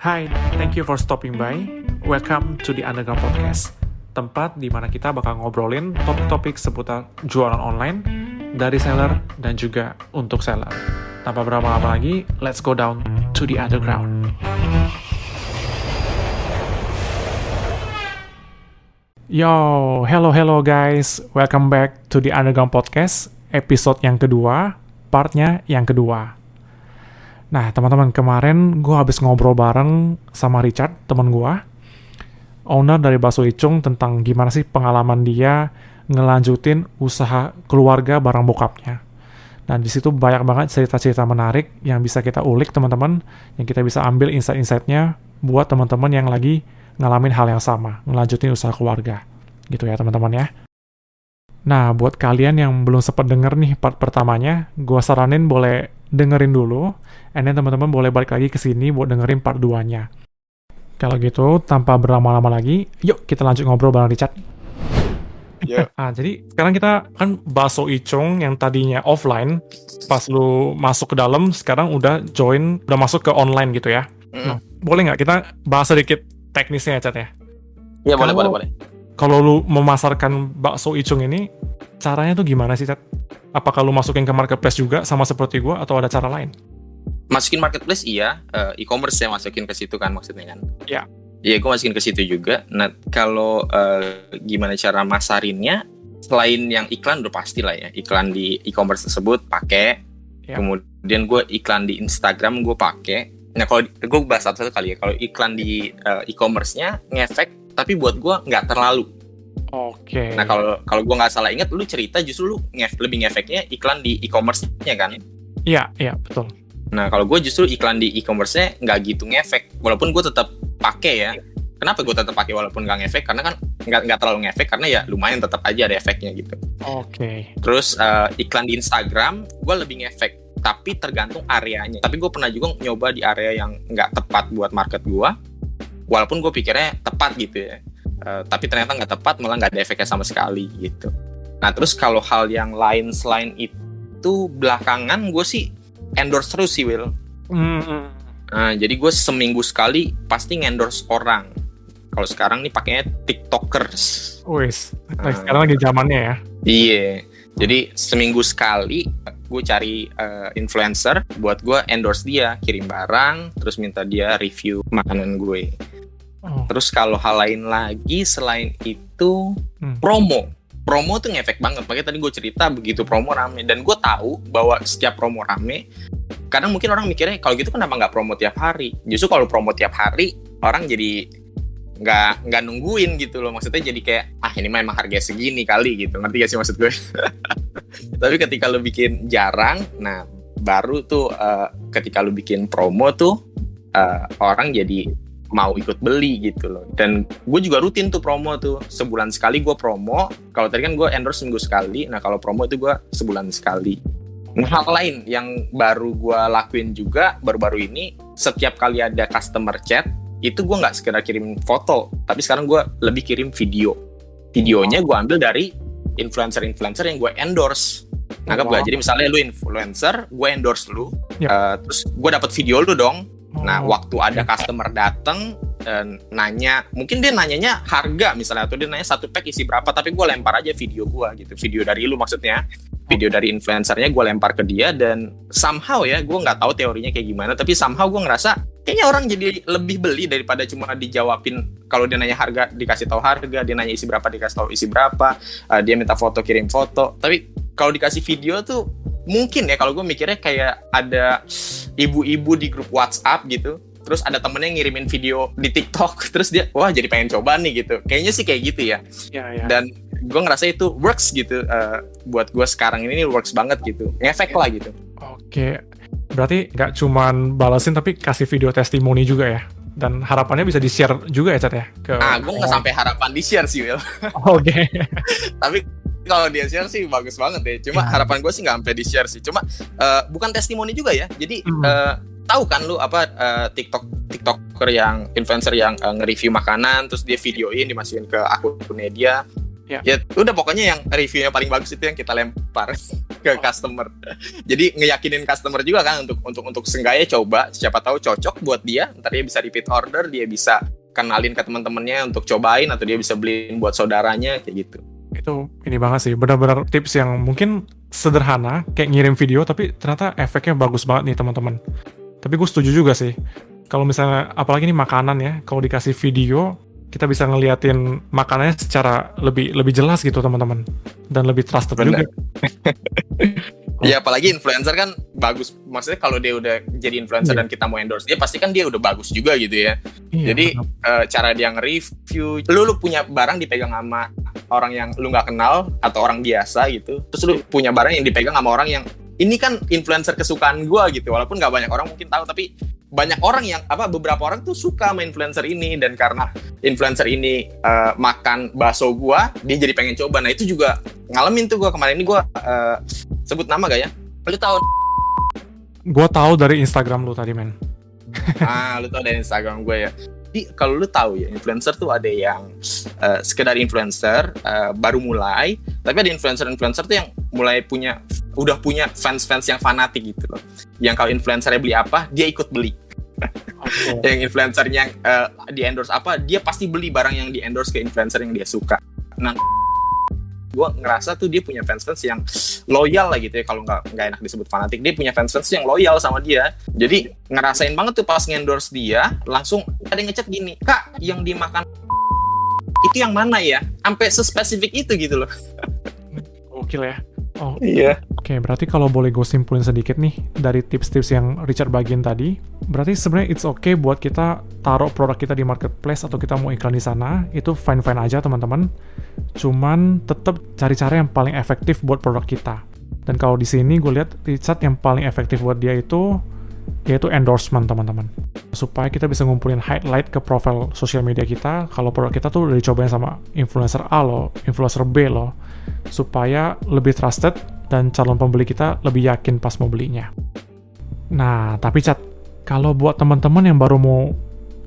Hai, thank you for stopping by. Welcome to the Underground Podcast, tempat di mana kita bakal ngobrolin topik-topik seputar jualan online dari seller dan juga untuk seller. Tanpa berlama-lama lagi, let's go down to the underground. Yo, hello guys. Welcome back to the Underground Podcast, episode yang kedua, partnya yang kedua. Nah, teman-teman, kemarin gue habis ngobrol bareng sama Richard, teman gue, owner dari Bakso Icung, tentang gimana sih pengalaman dia ngelanjutin usaha keluarga bareng bokapnya. Dan di situ banyak banget cerita-cerita menarik yang bisa kita ulik, teman-teman, yang kita bisa ambil insight-insightnya buat teman-teman yang lagi ngalamin hal yang sama, ngelanjutin usaha keluarga. Gitu ya, teman-teman ya. Nah, buat kalian yang belum sempat denger nih part pertamanya, gue saranin boleh dengerin dulu, and then teman-teman boleh balik lagi ke sini buat dengerin part 2-nya. Kalau gitu, tanpa berlama-lama lagi, yuk kita lanjut ngobrol bareng Richard. Yeah. Jadi sekarang kita kan Bakso Icung yang tadinya offline, pas lu masuk ke dalam, sekarang udah masuk ke online gitu ya. Nah, boleh nggak kita bahas sedikit teknisnya ya, Chat ya? Iya, boleh. Kalau lu memasarkan Bakso Icung ini, caranya tuh gimana sih, Chat? Apakah lu masukin ke marketplace juga sama seperti gua atau ada cara lain? Masukin marketplace iya, e-commerce saya masukin ke situ kan maksudnya kan. Iya. Iya, gue masukin ke situ juga. Nah, kalau gimana cara masarinnya, selain yang iklan udah pasti lah ya. Iklan di e-commerce tersebut pakai. Ya. Kemudian gue iklan di Instagram gue pakai. Nah, kalau gue bahas satu-satu kali ya. Kalau iklan di e-commerce-nya ngefek, tapi buat gue nggak terlalu. Oke. Nah, kalau gue nggak salah ingat, lu cerita justru lu lebih ngefeknya iklan di e-commerce-nya kan? Iya, betul. Nah, kalau gue justru iklan di e-commerce-nya nggak gitu ngefek, walaupun gue tetap pakai ya. Kenapa gue tetap pakai walaupun nggak ngefek? Karena kan nggak terlalu ngefek, karena ya lumayan tetap aja ada efeknya gitu. Oke. Terus iklan di Instagram, gue lebih ngefek, tapi tergantung areanya. Tapi gue pernah juga nyoba di area yang nggak tepat buat market gue, walaupun gue pikirnya tepat gitu ya. Tapi ternyata nggak tepat, malah nggak ada efeknya sama sekali gitu. Nah, terus kalau hal yang lain selain itu, belakangan gue sih endorse terus sih, Will. Nah, jadi gue seminggu sekali pasti ngendorse orang. Kalau sekarang nih pakainya TikTokers. Wis, sekarang lagi zamannya ya. Iya, jadi seminggu sekali gue cari influencer buat gue endorse dia, kirim barang, terus minta dia review makanan gue. Terus kalau hal lain lagi selain itu, promo tuh ngefek banget. Makanya tadi gue cerita begitu promo rame, dan gue tahu bahwa setiap promo rame, kadang mungkin orang mikirnya kalau gitu kenapa nggak promo tiap hari. Justru kalau promo tiap hari, orang jadi nggak nungguin gitu loh. Maksudnya jadi kayak ini mah emang harga segini kali gitu. Ngerti gak sih maksud gue? Tapi ketika lo bikin jarang, nah baru tuh ketika lo bikin promo tuh orang jadi mau ikut beli gitu loh. Dan gue juga rutin tuh promo tuh, sebulan sekali gue promo. Kalau tadi kan gue endorse seminggu sekali, nah kalau promo itu gue sebulan sekali. Nah, hal lain yang baru gue lakuin juga baru-baru ini, setiap kali ada customer chat, itu gue nggak sekedar kirim foto, tapi sekarang gue lebih kirim video. Videonya gue ambil dari influencer-influencer yang gue endorse. Nangkep gak? Jadi misalnya lu influencer, gue endorse lu, terus gue dapat video lu dong. Nah, waktu ada customer datang nanya, mungkin dia nanyanya harga misalnya, atau dia nanya satu pack isi berapa, tapi gue lempar aja video gue gitu, video dari lu maksudnya, video dari influencernya gue lempar ke dia, dan somehow ya, gue nggak tahu teorinya kayak gimana, tapi somehow gue ngerasa kayaknya orang jadi lebih beli daripada cuma dijawabin. Kalau dia nanya harga, dikasih tahu harga, dia nanya isi berapa, dikasih tahu isi berapa, dia minta foto, kirim foto. Tapi kalau dikasih video tuh mungkin ya, kalau gue mikirnya kayak ada ibu-ibu di grup WhatsApp gitu, terus ada temennya ngirimin video di TikTok, terus dia wah jadi pengen coba nih gitu. Kayaknya sih kayak gitu ya. Dan gue ngerasa itu works gitu. Buat gue sekarang ini works banget gitu, ngefek lah gitu. Oke, berarti nggak cuman balasin tapi kasih video testimoni juga ya. Dan harapannya bisa di-share juga ya, Chat ya? Gue nggak sampai harapan di-share sih, Will. Oke. Tapi kalau dia share sih bagus banget ya. Cuma harapan gue sih nggak sampai di-share sih. Cuma bukan testimoni juga ya. Jadi tahu kan lu apa TikToker yang influencer yang nge-review makanan, terus dia videoin dimasukin ke akunnya dia. Ya udah pokoknya yang reviewnya paling bagus itu yang kita lempar ke customer. Jadi ngeyakinin customer juga kan untuk seenggaknya coba, siapa tahu cocok buat dia, ntar dia bisa repeat order, dia bisa kenalin ke teman-temannya untuk cobain, atau dia bisa beliin buat saudaranya kayak gitu. Itu ini banget sih, benar-benar tips yang mungkin sederhana kayak ngirim video, tapi ternyata efeknya bagus banget nih teman-teman. Tapi gue setuju juga sih, kalau misalnya apalagi nih makanan ya, kalau dikasih video kita bisa ngeliatin makanannya secara lebih jelas gitu teman-teman, dan lebih trusted juga. Ya apalagi influencer kan bagus, maksudnya kalau dia udah jadi influencer dan kita mau endorse dia, pasti kan dia udah bagus juga gitu ya. Jadi cara dia nge-review, lu punya barang dipegang sama orang yang lu nggak kenal atau orang biasa gitu, terus lu punya barang yang dipegang sama orang yang ini kan influencer kesukaan gua gitu, walaupun nggak banyak orang mungkin tahu, tapi banyak orang yang beberapa orang tuh suka sama influencer ini, dan karena influencer ini makan bakso gua, dia jadi pengen coba. Nah itu juga ngalamin tuh gua kemarin ini, gua sebut nama gak ya? Lu tahu? Gua tahu dari Instagram lu tadi, men. Lu tahu dari Instagram gue ya. Jadi kalau lu tahu ya, influencer tuh ada yang sekedar influencer baru mulai, tapi ada influencer tuh yang udah punya fans yang fanatik gitu loh. Yang kalau influencernya beli apa, dia ikut beli. Yang influencernya di endorse apa, dia pasti beli barang yang di endorse ke influencer yang dia suka. Nah, gue ngerasa tuh dia punya fans yang loyal lah gitu ya, kalau nggak enak disebut fanatik, dia punya fans yang loyal sama dia. Jadi ngerasain banget tuh pas nge-endorse dia, langsung ada yang ngechat gini, "Kak, yang dimakan itu yang mana ya?" Sampai sespesifik itu gitu loh. Gokil ya. Oh iya. Oke, berarti kalau boleh gue simpulin sedikit nih dari tips-tips yang Richard bagiin tadi, berarti sebenarnya it's okay buat kita taruh produk kita di marketplace atau kita mau iklan di sana, itu fine-fine aja teman-teman. Cuman tetap cari cara yang paling efektif buat produk kita. Dan kalau di sini gue lihat Richard yang paling efektif buat dia itu yaitu endorsement teman-teman. Supaya kita bisa ngumpulin highlight ke profil sosial media kita kalau produk kita tuh udah dicobain sama influencer A loh, influencer B loh, supaya lebih trusted dan calon pembeli kita lebih yakin pas mau belinya. Nah, tapi Chat, kalau buat teman-teman yang baru mau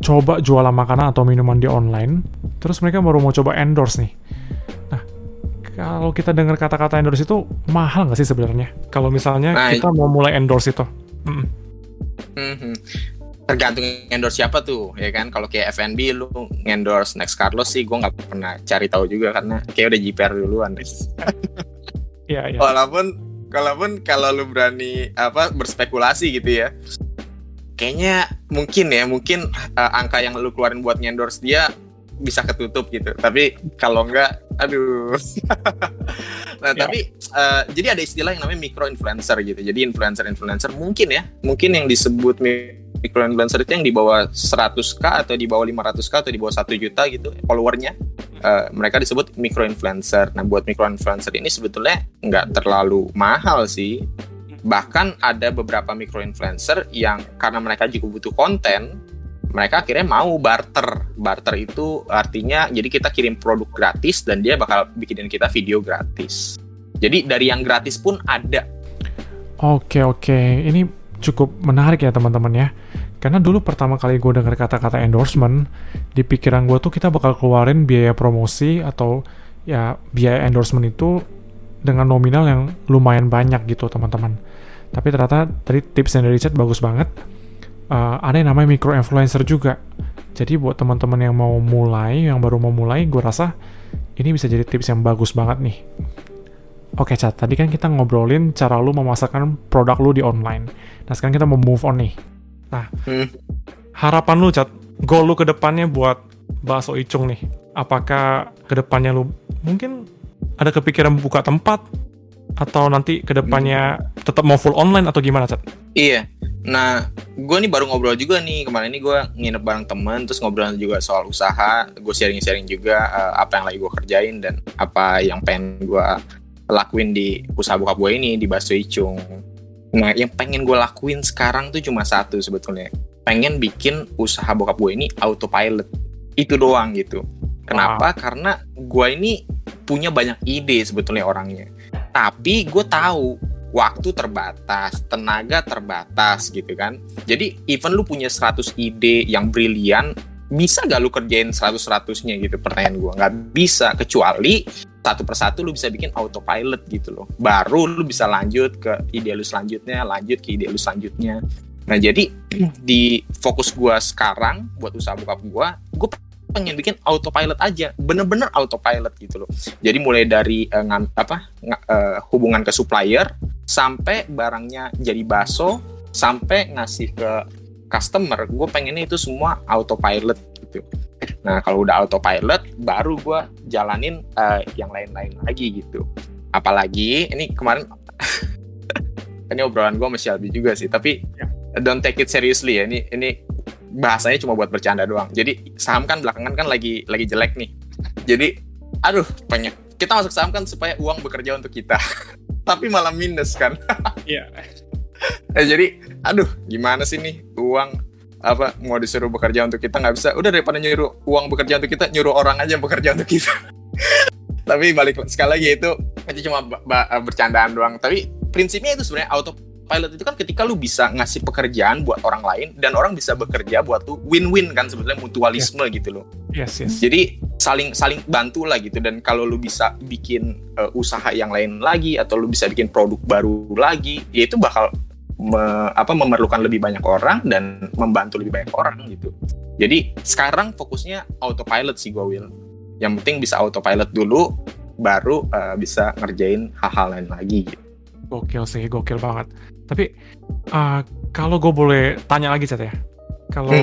coba jualan makanan atau minuman di online, terus mereka baru mau coba endorse nih. Nah, kalau kita dengar kata-kata endorse itu mahal nggak sih sebenarnya? Kalau misalnya kita mau mulai endorse itu? Tergantung endorse siapa tuh, ya kan? Kalau kayak F&B lu endorse Next Carlos sih, gue nggak pernah cari tahu juga karena kayak udah JPR duluan. Iya. Walaupun kalau lu berani berspekulasi gitu ya, kayaknya mungkin angka yang lu keluarin buat endorse dia bisa ketutup gitu. Tapi kalau enggak, aduh. Nah, tapi jadi ada istilah yang namanya micro influencer gitu. Jadi influencer mungkin yang disebut micro influencer itu yang di bawah 100k atau di bawah 500k atau di bawah 1 juta gitu followernya. Mereka disebut micro influencer. Nah, buat micro influencer ini sebetulnya nggak terlalu mahal sih. Bahkan ada beberapa micro influencer yang karena mereka juga butuh konten, mereka akhirnya mau barter. Barter itu artinya jadi kita kirim produk gratis dan dia bakal bikinin kita video gratis. Jadi dari yang gratis pun ada. Oke. Ini cukup menarik ya teman-teman ya. Karena dulu pertama kali gue dengar kata-kata endorsement, di pikiran gue tuh kita bakal keluarin biaya promosi atau ya biaya endorsement itu dengan nominal yang lumayan banyak gitu teman-teman. Tapi ternyata tadi tips dari Richard bagus banget. Ada yang namanya micro influencer juga. Jadi buat teman-teman yang baru mau mulai, gue rasa ini bisa jadi tips yang bagus banget nih. Oke, Chat, tadi kan kita ngobrolin cara lu memasarkan produk lu di online. Nah, sekarang kita mau move on nih. Nah, harapan lu, Chat, goal lu ke depannya buat Bakso Icung nih. Apakah ke depannya lu mungkin ada kepikiran buka tempat atau nanti ke depannya tetap mau full online atau gimana, Chat? Iya. Nah, gue nih baru ngobrol juga nih. Kemarin ini gue nginep bareng temen, terus ngobrol juga soal usaha. Gue sharing-sharing juga apa yang lagi gue kerjain dan apa yang pengen gue lakuin di usaha bokap gue ini, di Bakso Icung. Nah, yang pengen gue lakuin sekarang tuh cuma satu sebetulnya. Pengen bikin usaha bokap gue ini autopilot. Itu doang gitu. Kenapa? Karena gue ini punya banyak ide sebetulnya orangnya. Tapi gue tahu waktu terbatas, tenaga terbatas gitu kan. Jadi even lu punya 100 ide yang brilian, bisa gak lu kerjain 100-100-nya gitu? Pertanyaan gue, gak bisa. Kecuali satu persatu lu bisa bikin autopilot gitu loh. Baru lu bisa lanjut ke ide lu selanjutnya, lanjut ke ide lu selanjutnya. Nah jadi di fokus gue sekarang buat usaha bokap gue pengen bikin autopilot aja, bener-bener autopilot gitu loh. Jadi mulai dari hubungan ke supplier sampai barangnya jadi bakso, sampai ngasih ke customer, gue pengennya itu semua autopilot gitu. Nah kalau udah autopilot, baru gue jalanin yang lain-lain lagi gitu. Apalagi ini kemarin ini obrolan gue sama Shelby juga sih, tapi don't take it seriously ya. Ini bahasanya cuma buat bercanda doang. Jadi saham kan belakangan kan lagi jelek nih. Jadi pengen kita masuk saham kan supaya uang bekerja untuk kita. Tapi malah minus kan. Iya. Jadi gimana sih nih uang mau disuruh bekerja untuk kita, nggak bisa. Udah daripada nyuruh uang bekerja untuk kita, nyuruh orang aja yang bekerja untuk kita. Tapi balik sekali lagi itu cuma bercandaan doang. Tapi prinsipnya itu sebenarnya autopilot itu kan ketika lu bisa ngasih pekerjaan buat orang lain dan orang bisa bekerja buat lu, win-win kan sebetulnya, mutualisme gitu loh. Yes. Jadi saling bantu lah gitu. Dan kalau lu bisa bikin usaha yang lain lagi, atau lu bisa bikin produk baru lagi, ya itu bakal memerlukan lebih banyak orang dan membantu lebih banyak orang gitu. Jadi sekarang fokusnya autopilot sih gue, Will. Yang penting bisa autopilot dulu, baru bisa ngerjain hal-hal lain lagi gitu. Gokil banget. Tapi kalau gue boleh tanya lagi, Chat ya. Kalau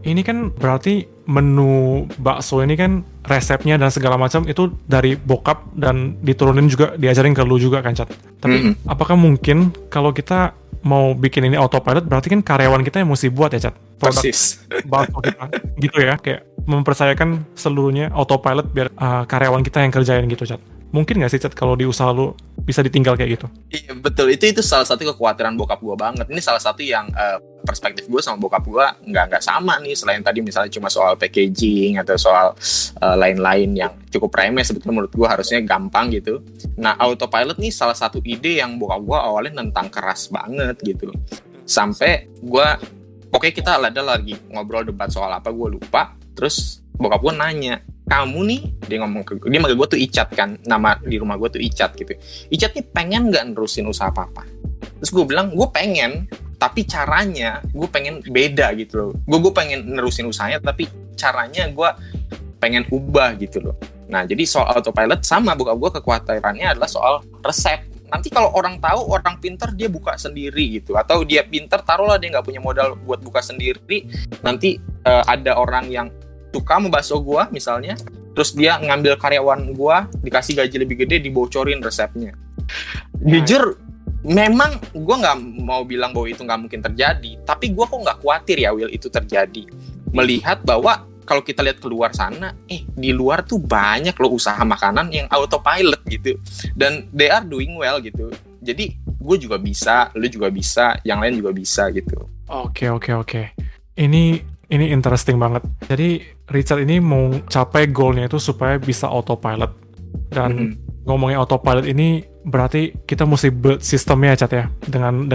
ini kan berarti menu bakso ini kan resepnya dan segala macam itu dari bokap dan diturunin juga, diajarin ke lu juga kan, Chat. Tapi apakah mungkin kalau kita mau bikin ini autopilot, berarti kan karyawan kita yang mesti buat ya, Chat? Persis. Bakso kita gitu ya, kayak mempercayakan seluruhnya autopilot biar karyawan kita yang kerjain gitu, Chat. Mungkin nggak sih, Chat, kalau di usaha lu bisa ditinggal kayak gitu? Iya betul, itu salah satu kekhawatiran bokap gue banget. Ini salah satu yang perspektif gue sama bokap gue nggak sama nih. Selain tadi misalnya cuma soal packaging atau soal lain-lain yang cukup remeh, sebetulnya menurut gue harusnya gampang gitu. Nah autopilot nih salah satu ide yang bokap gue awalnya nentang keras banget gitu. Sampai kita ada lagi ngobrol debat soal apa gue lupa. Terus bokap gue nanya, kamu nih, dia manggil gue tuh Icat kan, nama di rumah gue tuh Icat gitu. Icat nih pengen nggak nerusin usaha apa-apa? Terus gue bilang, gue pengen, tapi caranya gue pengen beda gitu loh. Gue pengen nerusin usahanya, tapi caranya gue pengen ubah gitu loh. Nah jadi soal autopilot sama bokap gue kekhawatirannya adalah soal resep. Nanti kalau orang tahu, orang pintar, dia buka sendiri gitu. Atau dia pintar, taruhlah dia nggak punya modal buat buka sendiri, nanti ada orang yang suka sama bakso gue misalnya, terus dia ngambil karyawan gue, dikasih gaji lebih gede, dibocorin resepnya. Jujur, memang gue nggak mau bilang bahwa itu nggak mungkin terjadi, tapi gue kok nggak khawatir ya, Will, itu terjadi. Melihat bahwa kalau kita lihat keluar sana, di luar tuh banyak loh usaha makanan yang autopilot gitu, dan they are doing well gitu. Jadi gue juga bisa, lu juga bisa, yang lain juga bisa gitu. Oke. Ini interesting banget. Jadi Richard ini mau capai goalnya itu supaya bisa autopilot. Dan ngomongin autopilot ini berarti kita mesti build sistemnya, Chat ya, dengan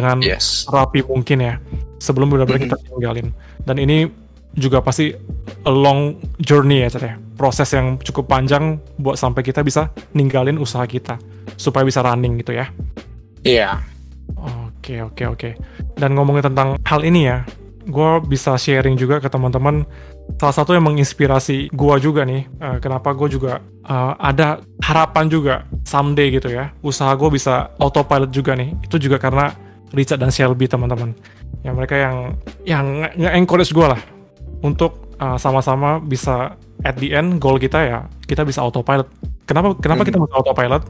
rapi mungkin ya, sebelum benar-benar kita tinggalin. Dan ini juga pasti a long journey ya, Chat ya, proses yang cukup panjang buat sampai kita bisa ninggalin usaha kita supaya bisa running gitu ya. Iya. Oke. Dan ngomongin tentang hal ini ya, gue bisa sharing juga ke teman-teman. Salah satu yang menginspirasi gue juga nih, kenapa gue juga ada harapan juga someday gitu ya, usaha gue bisa autopilot juga nih. Itu juga karena Richard dan Shelby, teman-teman. Ya mereka yang nge-encourage gue lah untuk sama-sama bisa at the end goal kita ya, kita bisa autopilot. Kenapa kita bisa autopilot?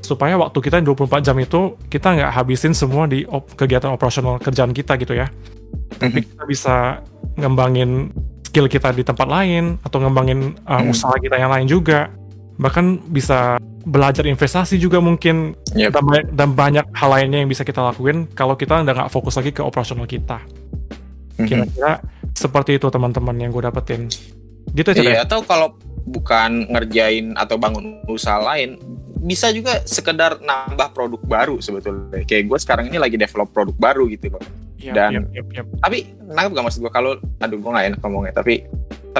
Supaya waktu kita 24 jam itu kita nggak habisin semua di kegiatan operasional kerjaan kita gitu ya. Tapi kita bisa ngembangin skill kita di tempat lain, atau ngembangin usaha kita yang lain juga. Bahkan bisa belajar investasi juga mungkin. Dan banyak hal lainnya yang bisa kita lakuin kalau kita nggak fokus lagi ke operasional kita. Kira-kira seperti itu teman-teman yang gue dapetin. Gitu aja. Iya, atau kalau bukan ngerjain atau bangun usaha lain, bisa juga sekedar nambah produk baru sebetulnya. Kayak gue sekarang ini lagi develop produk baru gitu loh. Tapi nangkep gak maksud gue, kalau gue gak enak ngomongnya, tapi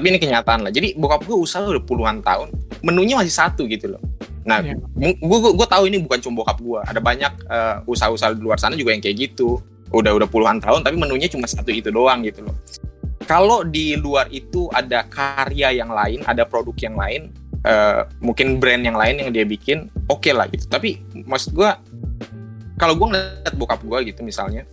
ini kenyataan lah. Jadi bokap gue usaha udah puluhan tahun, menunya masih satu gitu loh. Nah, Iya. gue tahu ini bukan cuma bokap gue. Ada banyak usaha-usaha di luar sana juga yang kayak gitu. Udah puluhan tahun, tapi menunya cuma satu itu doang gitu loh. Kalau di luar itu ada karya yang lain, ada produk yang lain, mungkin brand yang lain yang dia bikin, oke lah gitu. Tapi maksud gue, kalau gue ngeliat bokap gue gitu misalnya,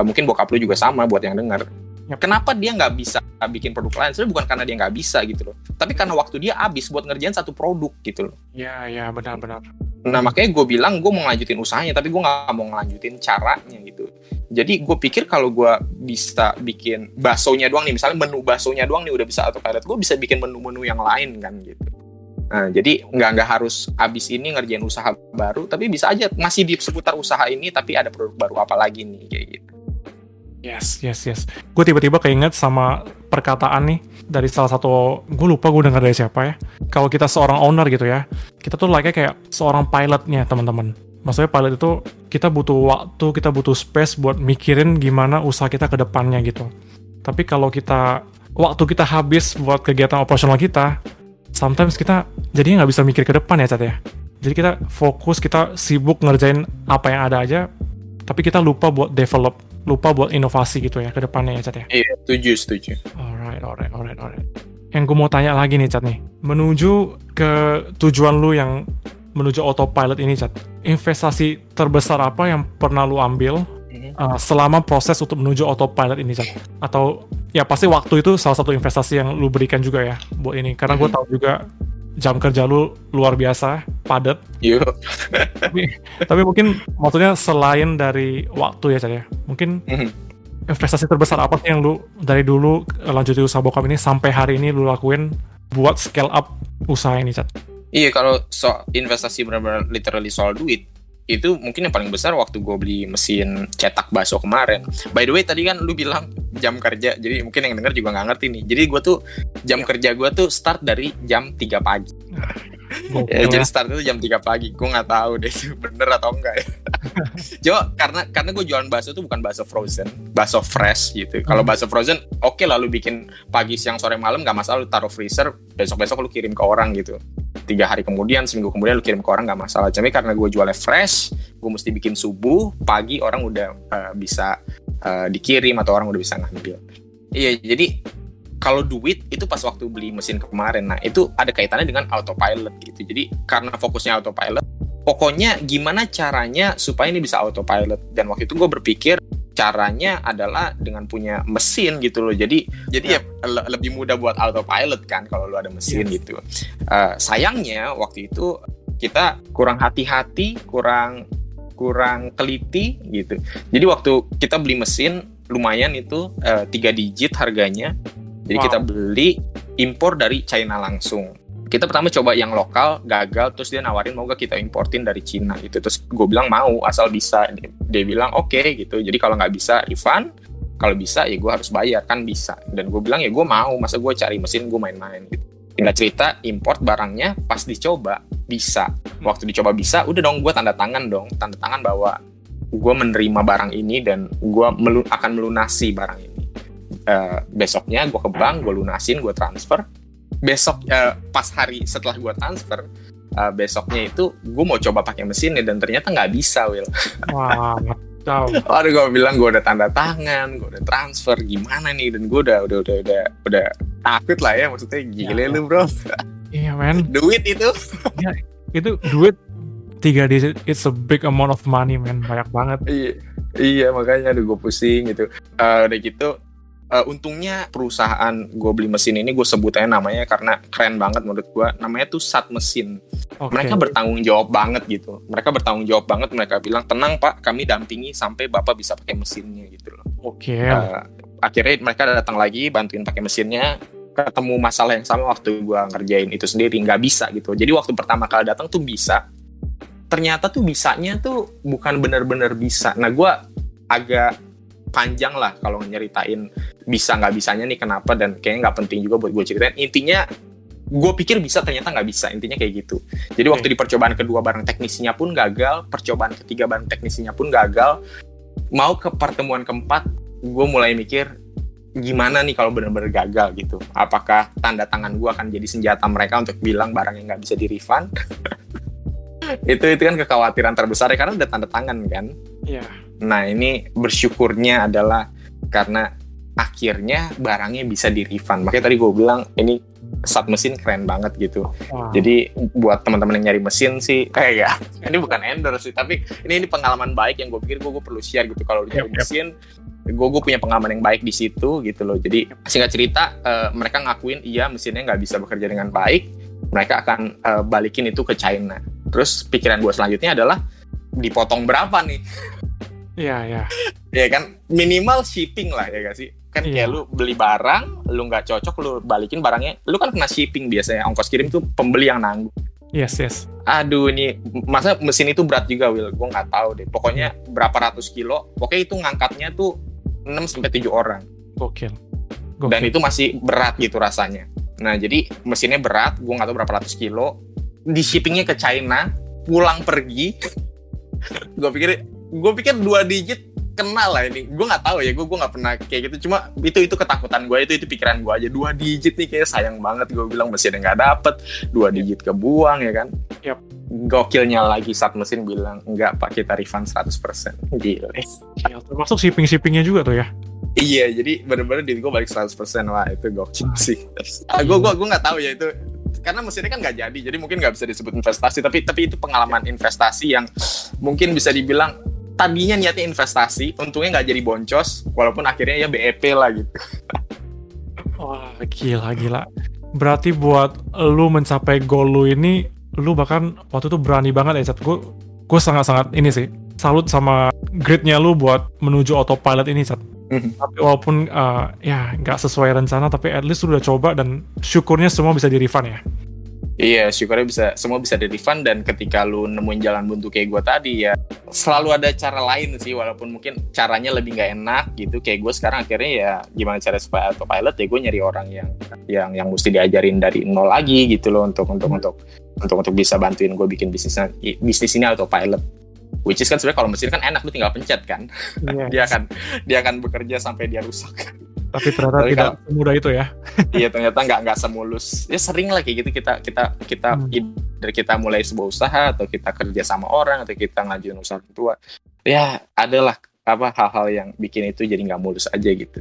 mungkin bokap lu juga sama buat yang denger. Yap. Kenapa dia nggak bisa bikin produk lain? Sebenarnya bukan karena dia nggak bisa gitu loh, tapi karena waktu dia habis buat ngerjain satu produk gitu loh. Iya, benar-benar. Nah makanya gue bilang gue mau ngelanjutin usahanya, tapi gue nggak mau ngelanjutin caranya gitu. Jadi gue pikir kalau gue bisa bikin baksonya doang nih, misalnya menu baksonya doang nih udah bisa autopilot, gue bisa bikin menu-menu yang lain kan gitu. Nah, jadi nggak harus abis ini ngerjain usaha baru, tapi bisa aja masih di seputar usaha ini, tapi ada produk baru apa lagi nih kayak gitu. Yes. Gue tiba-tiba keinget sama perkataan nih dari salah satu, gue lupa gue denger dari siapa ya. Kalau kita seorang owner gitu ya, kita tuh like-nya kayak seorang pilotnya teman-teman. Maksudnya pilot itu kita butuh waktu, kita butuh space buat mikirin gimana usaha kita ke depannya gitu. Tapi kalau waktu kita habis buat kegiatan operasional kita, sometimes kita jadinya nggak bisa mikir ke depan ya, Cat ya. Jadi kita fokus, kita sibuk ngerjain apa yang ada aja, tapi kita lupa buat develop, lupa buat inovasi gitu ya ke depannya ya, Cat ya. Iya, setuju. Alright. Yang gue mau tanya lagi nih, Cat nih. Menuju ke tujuan lu yang menuju autopilot ini, Cat. Investasi terbesar apa yang pernah lu ambil selama proses untuk menuju autopilot ini, Cat? Atau ya pasti waktu itu salah satu investasi yang lu berikan juga ya buat ini. Karena gue tahu juga jam kerja lu luar biasa, padat. Yuk. Tapi mungkin maksudnya selain dari waktu ya, Cat ya. Mungkin investasi terbesar apa sih yang lu dari dulu lanjutin usaha bokap ini sampai hari ini lu lakuin buat scale up usaha ini, Cat? Iya, kalau investasi benar-benar literally soal duit, itu mungkin yang paling besar waktu gue beli mesin cetak bakso kemarin. By the way, tadi kan lu bilang jam kerja, jadi mungkin yang denger juga nggak ngerti nih. Jadi gue tuh, jam kerja gue tuh start dari jam 3 pagi. Jadi start itu jam 3 pagi. Gue nggak tahu deh itu bener atau enggak ya. Coba, karena gue jualan bakso tuh bukan bakso frozen, bakso fresh gitu. Kalau bakso frozen, oke lah lu bikin pagi, siang, sore, malam nggak masalah, lu taruh freezer, besok-besok lu kirim ke orang gitu. 3 hari kemudian, seminggu kemudian lu kirim ke orang nggak masalah. Tapi karena gue jualnya fresh, gue mesti bikin subuh, pagi orang udah bisa dikirim atau orang udah bisa ngambil. Iya, jadi kalau duit itu pas waktu beli mesin kemarin, nah itu ada kaitannya dengan autopilot gitu. Jadi karena fokusnya autopilot, pokoknya gimana caranya supaya ini bisa autopilot. Dan waktu itu gue berpikir caranya adalah dengan punya mesin gitu loh. Jadi ya lebih mudah buat autopilot kan kalau lu ada mesin gitu. Sayangnya waktu itu kita kurang hati-hati, kurang teliti gitu. Jadi waktu kita beli mesin lumayan itu 3 digit harganya. Jadi kita beli impor dari China langsung. Kita pertama coba yang lokal, gagal, terus dia nawarin mau gak kita importin dari Cina gitu. Terus gue bilang mau, asal bisa. Dia bilang oke gitu. Jadi kalau nggak bisa refund, kalau bisa ya gue harus bayar, kan bisa. Dan gue bilang ya gue mau, masa gue cari mesin gue main-main gitu. Tinggal cerita import barangnya, pas dicoba bisa. Waktu dicoba bisa, udah dong gue tanda tangan bahwa gue menerima barang ini dan gue akan melunasi barang ini. Besoknya gue ke bank, gue lunasin, gue transfer. Besok pas hari setelah gue transfer, besoknya itu gue mau coba pakai mesinnya dan ternyata nggak bisa, Will. Wah, tahu. Aduh, gue bilang gue udah tanda tangan, gue udah transfer, gimana nih? Dan gue udah takut lah ya, maksudnya gile lu bro. Iya men. Duit itu. Ya, itu duit 3 digit, it's a big amount of money men, banyak banget. Iya makanya gue pusing gitu. Udah gitu. Untungnya perusahaan gue beli mesin ini gue sebut aja namanya karena keren banget menurut gue, namanya tuh Sat Mesin. Mereka bertanggung jawab banget gitu. Mereka bilang tenang pak, kami dampingi sampai bapak bisa pakai mesinnya gitu loh. Akhirnya mereka datang lagi bantuin pakai mesinnya. Ketemu masalah yang sama waktu gue ngerjain itu sendiri, nggak bisa gitu. Jadi waktu pertama kali datang tuh bisa, ternyata tuh bisanya tuh bukan benar-benar bisa. Nah gue agak panjang lah kalau nyeritain bisa nggak bisanya nih kenapa, dan kayaknya nggak penting juga buat gue ceritain. Intinya gue pikir bisa, ternyata nggak bisa, intinya kayak gitu. Jadi waktu di percobaan kedua barang teknisinya pun gagal, percobaan ketiga barang teknisinya pun gagal, mau ke pertemuan keempat gue mulai mikir gimana nih kalau benar-benar gagal gitu, apakah tanda tangan gue akan jadi senjata mereka untuk bilang barang yang nggak bisa di refund. Itu kan kekhawatiran terbesar ya, karena udah tanda tangan kan. Iya. Nah ini bersyukurnya adalah karena akhirnya barangnya bisa di-refund. Makanya tadi gue bilang ini sat mesin keren banget gitu. Wow. Jadi buat teman-teman yang nyari mesin sih, ya ini bukan endorse sih, tapi ini pengalaman baik yang gue pikir gue perlu share gitu. Kalau nyari mesin, gue punya pengalaman yang baik di situ gitu loh. Jadi singkat cerita, mereka ngakuin iya mesinnya nggak bisa bekerja dengan baik, mereka akan balikin itu ke China. Terus pikiran gue selanjutnya adalah dipotong berapa nih? Iya. Ya kan minimal shipping lah ya gak sih? Kan kayak lu beli barang, lu nggak cocok, lu balikin barangnya, lu kan kena shipping biasanya. Ongkos kirim tuh pembeli yang nanggung. Yes. Aduh ini masa mesin itu berat juga Will, gue nggak tahu deh. Pokoknya berapa ratus kilo, pokoknya itu ngangkatnya tuh 6-7 orang. Gokil. Dan itu masih berat gitu rasanya. Nah jadi mesinnya berat, gue nggak tahu berapa ratus kilo, di shippingnya ke China, pulang pergi. gue pikir 2 digit kena lah ini. Gue nggak tahu ya, gue nggak pernah kayak gitu. Cuma itu ketakutan gue, itu pikiran gue aja. 2 digit nih kayak sayang banget. Gue bilang mesinnya nggak dapet, 2 digit kebuang ya kan. Yap. Gokilnya lagi saat mesin bilang enggak pak, kita refund 100%. Gila. Ya, termasuk shippingnya juga tuh ya. Iya, jadi bener-bener duit gue balik 100%. Wah itu gokil sih. Gue nggak tahu ya itu, karena mesinnya kan nggak jadi mungkin nggak bisa disebut investasi, tapi itu pengalaman investasi yang mungkin bisa dibilang tadinya niatnya investasi, untungnya nggak jadi boncos, walaupun akhirnya ya BEP lah gitu. Wah gila. Berarti buat lu mencapai goal lu ini, lu bahkan waktu itu berani banget ya Chat. Gue sangat-sangat ini sih, salut sama gritnya lu buat menuju autopilot ini Chat. Tapi walaupun ya nggak sesuai rencana, tapi at least lu udah coba dan syukurnya semua bisa di-refund ya. Iya, syukurnya semua bisa di-refund. Dan ketika lu nemuin jalan buntu kayak gue tadi ya, selalu ada cara lain sih, walaupun mungkin caranya lebih nggak enak gitu. Kayak gue sekarang akhirnya ya gimana cara supaya autopilot ya, gue nyari orang yang mesti diajarin dari nol lagi gitu loh, untuk bisa bantuin gue bikin bisnis ini autopilot. Which is kan sebenarnya kalau mesin kan enak, lu tinggal pencet kan. Yes. dia akan bekerja sampai dia rusak. Tapi ternyata tidak semudah itu ya. Iya, ternyata nggak semulus. Ya sering lah kayak gitu, dari kita mulai sebuah usaha, atau kita kerja sama orang, atau kita ngajuin usaha tua. Ya adalah hal-hal yang bikin itu jadi nggak mulus aja gitu.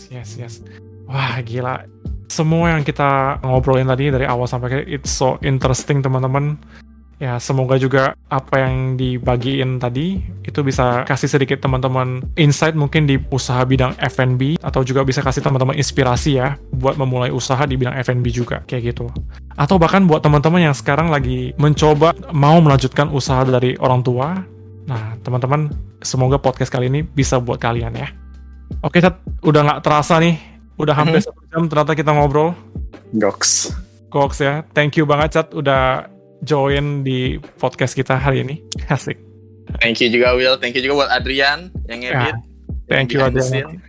Yes. Wah gila. Semua yang kita ngobrolin tadi dari awal sampai akhir, it's so interesting teman-teman. Ya, semoga juga apa yang dibagiin tadi itu bisa kasih sedikit teman-teman insight mungkin di usaha bidang F&B, atau juga bisa kasih teman-teman inspirasi ya buat memulai usaha di bidang F&B juga, kayak gitu. Atau bahkan buat teman-teman yang sekarang lagi mencoba mau melanjutkan usaha dari orang tua. Nah, teman-teman, semoga podcast kali ini bisa buat kalian ya. Oke, Chat, udah nggak terasa nih. Udah hampir 1 jam ternyata kita ngobrol. Goks ya. Thank you banget, Chat, udah join di podcast kita hari ini. Asik. Thank you juga Will, thank you juga buat Adrian yang edit. Thank you Adrian.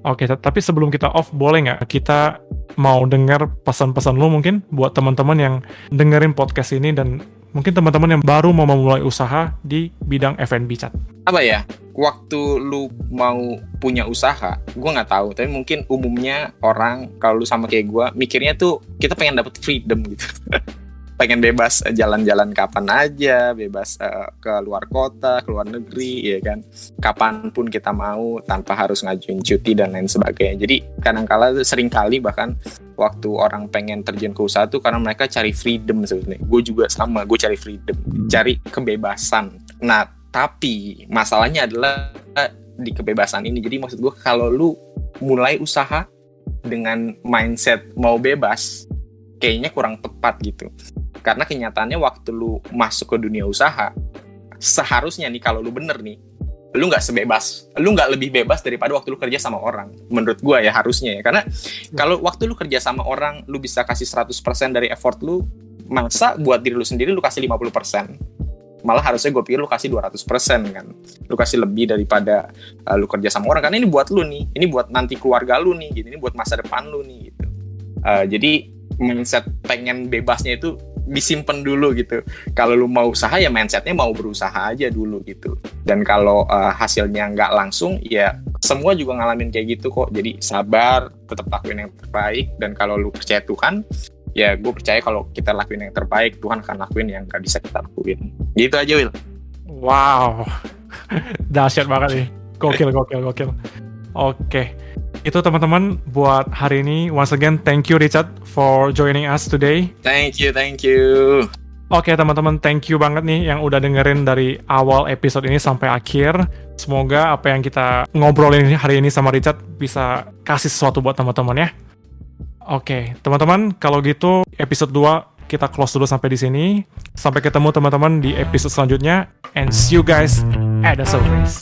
Oke, tapi sebelum kita off, boleh nggak kita mau dengar pesan-pesan lu mungkin buat teman-teman yang dengerin podcast ini, dan mungkin teman-teman yang baru mau memulai usaha di bidang F&B, Chat. Apa ya? Waktu lu mau punya usaha, gue nggak tahu, tapi mungkin umumnya orang kalau lu sama kayak gue mikirnya tuh kita pengen dapet freedom gitu. Pengen bebas jalan-jalan kapan aja, bebas ke luar kota, ke luar negeri, ya kan, kapanpun kita mau tanpa harus ngajuin cuti dan lain sebagainya. Jadi seringkali bahkan waktu orang pengen terjun ke usaha tuh karena mereka cari freedom sebenarnya. Gue juga sama, gue cari freedom, cari kebebasan. Nah, tapi masalahnya adalah di kebebasan ini. Jadi maksud gue, kalau lu mulai usaha dengan mindset mau bebas, kayaknya kurang tepat gitu. Karena kenyataannya waktu lu masuk ke dunia usaha, seharusnya nih kalau lu bener nih, lu nggak lebih bebas daripada waktu lu kerja sama orang. Menurut gua ya harusnya ya. Karena kalau waktu lu kerja sama orang, lu bisa kasih 100% dari effort lu, masa buat diri lu sendiri lu kasih 50%. Malah harusnya gue pikir lu kasih 200% kan. Lu kasih lebih daripada lu kerja sama orang. Karena ini buat lu nih, ini buat nanti keluarga lu nih, gitu. Ini buat masa depan lu nih gitu. Jadi mindset pengen bebasnya itu disimpan dulu gitu. Kalau lu mau usaha ya mindsetnya mau berusaha aja dulu gitu. Dan kalau hasilnya nggak langsung, ya semua juga ngalamin kayak gitu kok. Jadi sabar, tetap lakuin yang terbaik. Dan kalau lu percaya Tuhan, ya gue percaya kalau kita lakuin yang terbaik, Tuhan akan lakuin yang gak bisa kita lakuin. Gitu aja, Will. Wow, dahsyat banget nih. Gokil. Oke, itu teman-teman buat hari ini. Once again, thank you Richard for joining us today. Thank you. Oke teman-teman, thank you banget nih yang udah dengerin dari awal episode ini sampai akhir. Semoga apa yang kita ngobrolin hari ini sama Richard bisa kasih sesuatu buat teman-teman ya. Oke, teman-teman, kalau gitu episode 2 kita close dulu sampai di sini. Sampai ketemu teman-teman di episode selanjutnya, and see you guys at the surface.